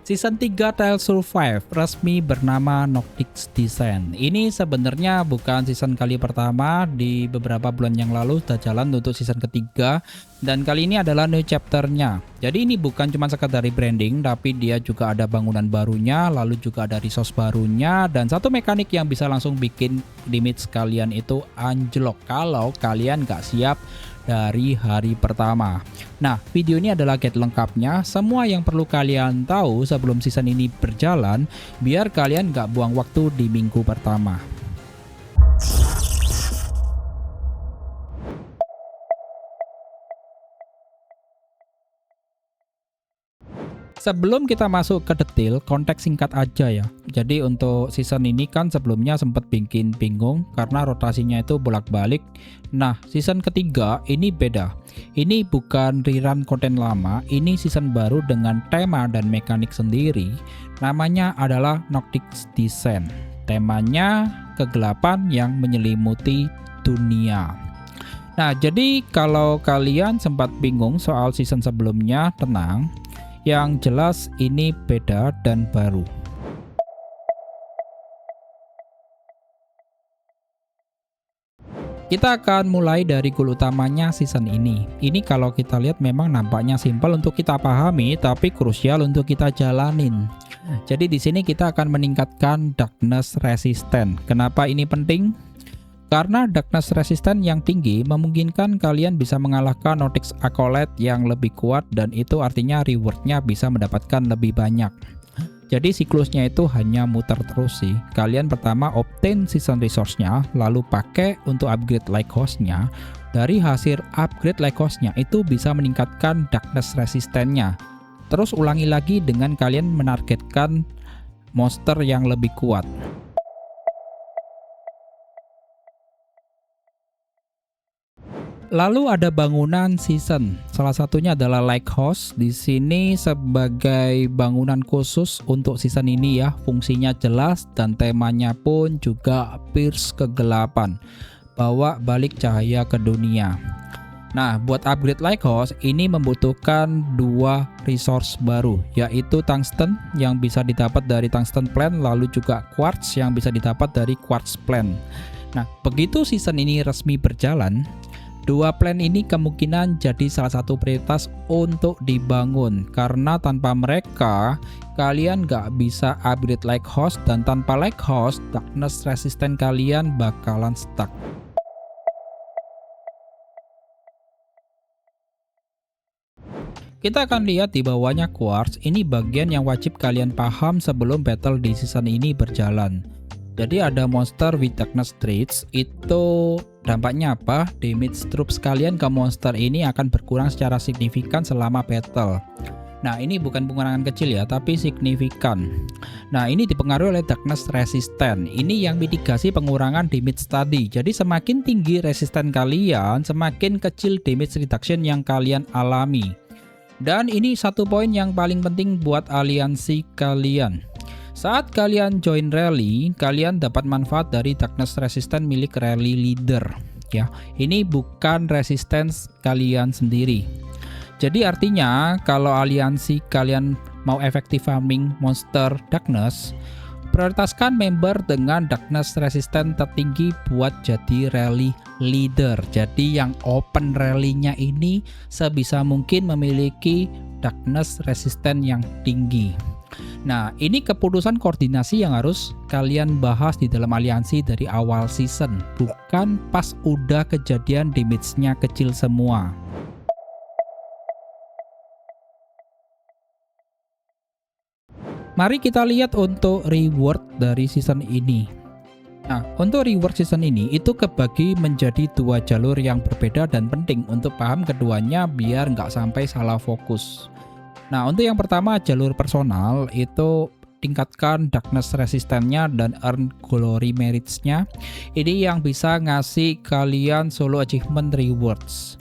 Season 3 Tales Survive resmi bernama Noctis Descent. Ini sebenarnya bukan season kali pertama, di beberapa bulan yang lalu sudah jalan untuk season ketiga, dan kali ini adalah new chapternya. Jadi ini bukan cuma sekedar rebranding, tapi dia juga ada bangunan barunya, lalu juga ada resource barunya, dan satu mekanik yang bisa langsung bikin limit kalian itu anjlok kalau kalian nggak siap dari hari pertama. Nah, video ini adalah guide lengkapnya, semua yang perlu kalian tahu sebelum season ini berjalan, biar kalian nggak buang waktu di minggu pertama. Sebelum kita masuk ke detail, konteks singkat aja ya. Jadi untuk season ini kan sebelumnya sempat bikin bingung karena rotasinya itu bolak-balik. Nah, season ketiga ini beda. Ini bukan rerun konten lama, ini season baru dengan tema dan mekanik sendiri. Namanya adalah Noctis Descent. Temanya kegelapan yang menyelimuti dunia. Nah, jadi kalau kalian sempat bingung soal season sebelumnya, tenang. Yang jelas ini beda dan baru. Kita akan mulai dari goal utamanya season ini. Ini kalau kita lihat memang nampaknya simpel untuk kita pahami, tapi krusial untuk kita jalanin. Jadi di sini kita akan meningkatkan Darkness Resistance. Kenapa ini penting? Karena Darkness Resistance yang tinggi memungkinkan kalian bisa mengalahkan Noctis Acolyte yang lebih kuat, dan itu artinya rewardnya bisa mendapatkan lebih banyak. Jadi siklusnya itu hanya muter terus sih. Kalian pertama obtain season resource-nya, lalu pakai untuk upgrade Lighthouse-nya. Dari hasil upgrade Lighthouse-nya itu bisa meningkatkan Darkness Resistance-nya. Terus ulangi lagi dengan kalian menargetkan monster yang lebih kuat. Lalu ada bangunan season. Salah satunya adalah Lighthouse. Di sini sebagai bangunan khusus untuk season ini ya. Fungsinya jelas dan temanya pun juga pierce kegelapan. Bawa balik cahaya ke dunia. Nah, buat upgrade Lighthouse ini membutuhkan dua resource baru, yaitu tungsten yang bisa didapat dari tungsten plant, lalu juga quartz yang bisa didapat dari quartz plant. Nah, begitu season ini resmi berjalan, dua plan ini kemungkinan jadi salah satu prioritas untuk dibangun, karena tanpa mereka kalian nggak bisa upgrade Lighthouse, dan tanpa Lighthouse Darkness Resistance kalian bakalan stuck. Kita akan lihat di bawahnya quartz. Ini bagian yang wajib kalian paham sebelum battle di season ini berjalan. Jadi ada monster with darkness traits, itu dampaknya apa? Damage troops kalian ke monster ini akan berkurang secara signifikan selama battle. Nah, ini bukan pengurangan kecil ya, tapi signifikan. Nah, ini dipengaruhi oleh darkness resistance. Ini yang mitigasi pengurangan damage tadi. Jadi semakin tinggi resistance kalian, semakin kecil damage reduction yang kalian alami. Dan ini satu poin yang paling penting buat aliansi kalian. Saat kalian join rally, kalian dapat manfaat dari Darkness Resistance milik rally leader. Ya, ini bukan resistance kalian sendiri. Jadi artinya kalau aliansi kalian mau efektif farming monster Darkness, prioritaskan member dengan Darkness Resistance tertinggi buat jadi rally leader. Jadi yang open rally-nya ini sebisa mungkin memiliki Darkness Resistance yang tinggi. Nah, ini keputusan koordinasi yang harus kalian bahas di dalam aliansi dari awal season, bukan pas udah kejadian damage-nya kecil semua. Mari kita lihat untuk reward dari season ini. Nah, untuk reward season ini itu kebagi menjadi dua jalur yang berbeda dan penting untuk paham keduanya biar nggak sampai salah fokus. Nah, untuk yang pertama jalur personal itu tingkatkan Darkness Resistance-nya dan earn glory merits-nya. Ini yang bisa ngasih kalian solo achievement rewards.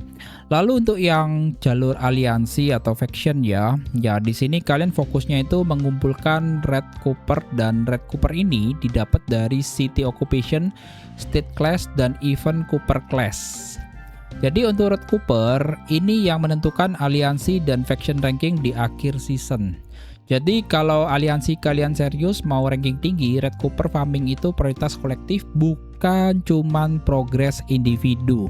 Lalu untuk yang jalur aliansi atau faction ya di sini kalian fokusnya itu mengumpulkan Red Cooper, dan Red Cooper ini didapat dari City Occupation, State Class, dan Event Cooper Class. Jadi untuk Red Cooper ini yang menentukan aliansi dan faction ranking di akhir season. Jadi kalau aliansi kalian serius mau ranking tinggi, Red Copper farming itu prioritas kolektif, bukan cuman progres individu.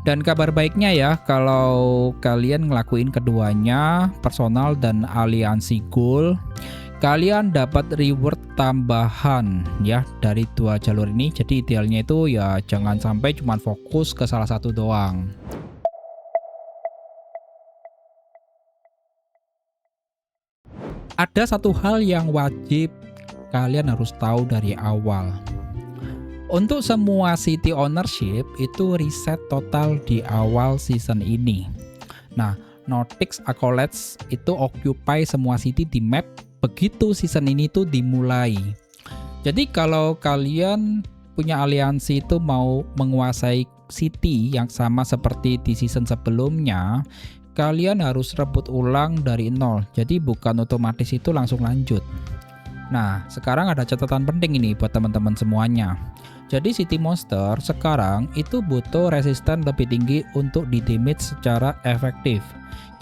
Dan kabar baiknya ya, kalau kalian ngelakuin keduanya, personal dan aliansi goal, kalian dapat reward tambahan ya dari dua jalur ini. Jadi idealnya itu ya jangan sampai cuman fokus ke salah satu doang. Ada satu hal yang wajib kalian harus tahu dari awal. Untuk semua city ownership itu reset total di awal season ini. Nah, Nordics Acolytes itu occupy semua city di map begitu season ini tuh dimulai. Jadi kalau kalian punya aliansi itu mau menguasai city yang sama seperti di season sebelumnya, kalian harus rebut ulang dari nol. Jadi bukan otomatis itu langsung lanjut. Nah, sekarang ada catatan penting ini buat teman-teman semuanya. Jadi city monster sekarang itu butuh resisten lebih tinggi untuk di damage secara efektif.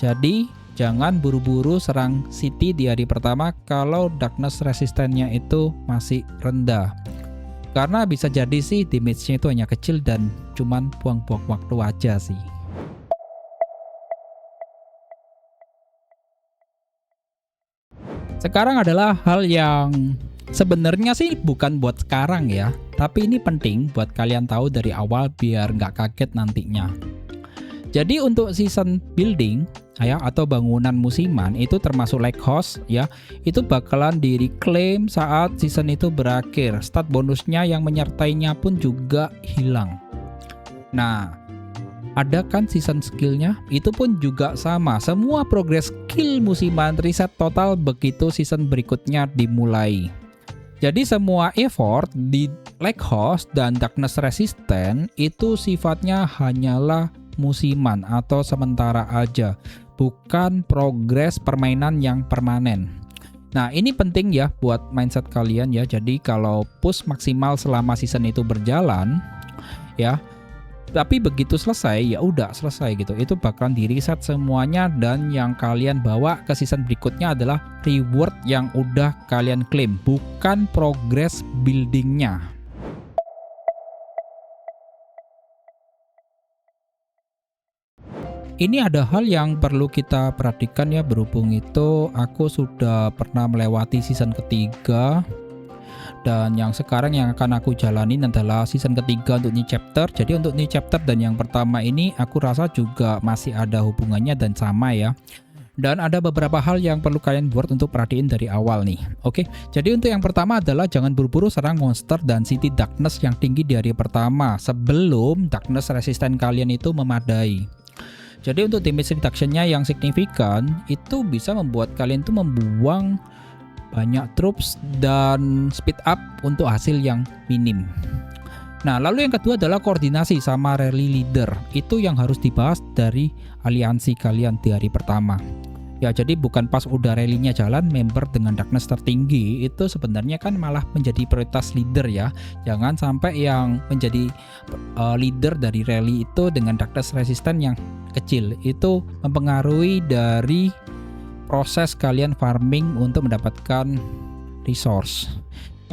Jadi jangan buru-buru serang city di hari pertama kalau darkness resistennya itu masih rendah. Karena bisa jadi sih damage-nya itu hanya kecil dan cuman buang-buang waktu aja sih. Sekarang adalah hal yang sebenarnya sih bukan buat sekarang ya, tapi ini penting buat kalian tahu dari awal biar nggak kaget nantinya. Jadi untuk season building ya atau bangunan musiman itu termasuk like house ya, itu bakalan di reclaim saat season itu berakhir. Stat bonusnya yang menyertainya pun juga hilang. Nah, ada kan season skillnya, itu pun juga sama. Semua progres skill musiman reset total begitu season berikutnya dimulai. Jadi semua effort di like host dan darkness resistant itu sifatnya hanyalah musiman atau sementara aja, bukan progres permainan yang permanen. Nah, ini penting ya buat mindset kalian ya. Jadi kalau push maksimal selama season itu berjalan ya, tapi begitu selesai ya udah selesai gitu. Itu bakalan di reset semuanya dan yang kalian bawa ke season berikutnya adalah reward yang udah kalian klaim, bukan progress buildingnya. Ini ada hal yang perlu kita perhatikan ya, berhubung itu aku sudah pernah melewati season ketiga. Dan yang sekarang yang akan aku jalanin adalah season ketiga untuk new chapter. Jadi untuk new chapter dan yang pertama ini aku rasa juga masih ada hubungannya dan sama ya. Dan ada beberapa hal yang perlu kalian buat untuk perhatiin dari awal nih. Oke, jadi untuk yang pertama adalah jangan buru-buru serang monster dan city darkness yang tinggi di hari pertama sebelum darkness resisten kalian itu memadai. Jadi untuk damage reduction-nya yang signifikan itu bisa membuat kalian tuh membuang banyak troops dan speed up untuk hasil yang minim. Nah, lalu yang kedua adalah koordinasi sama rally leader. Itu yang harus dibahas dari aliansi kalian di hari pertama. Ya, jadi bukan pas udah rally-nya jalan, member dengan darkness tertinggi itu sebenarnya kan malah menjadi prioritas leader ya. Jangan sampai yang menjadi leader dari rally itu dengan darkness resistant yang kecil. Itu mempengaruhi dari proses kalian farming untuk mendapatkan resource.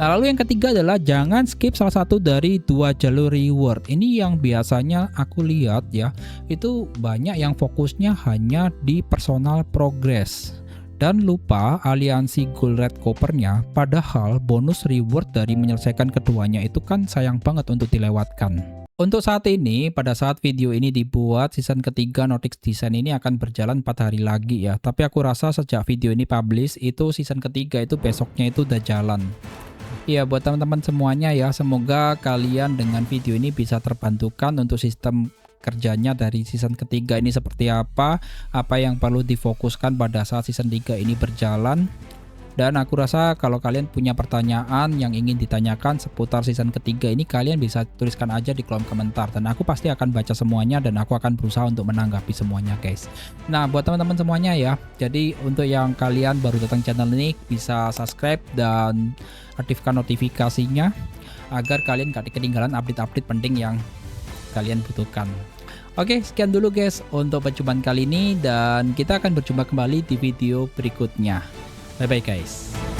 Nah, lalu yang ketiga adalah jangan skip salah satu dari dua jalur reward. Ini yang biasanya aku lihat ya, itu banyak yang fokusnya hanya di personal progress dan lupa aliansi gold red coppernya, padahal bonus reward dari menyelesaikan keduanya itu kan sayang banget untuk dilewatkan. Untuk saat ini, pada saat video ini dibuat, season ketiga Nordics Design ini akan berjalan 4 hari lagi ya. Tapi aku rasa sejak video ini publish, itu season ketiga itu besoknya itu udah jalan. Ya, buat teman-teman semuanya ya, semoga kalian dengan video ini bisa terbantukan untuk sistem kerjanya dari season ketiga ini seperti apa yang perlu difokuskan pada saat season 3 ini berjalan. Dan aku rasa kalau kalian punya pertanyaan yang ingin ditanyakan seputar season ketiga ini, kalian bisa tuliskan aja di kolom komentar dan aku pasti akan baca semuanya dan aku akan berusaha untuk menanggapi semuanya guys. Nah, buat teman-teman semuanya ya, jadi untuk yang kalian baru datang channel ini bisa subscribe dan aktifkan notifikasinya agar kalian gak ketinggalan update-update penting yang kalian butuhkan. Oke, sekian dulu guys untuk perjumpaan kali ini dan kita akan berjumpa kembali di video berikutnya. Bye bye guys.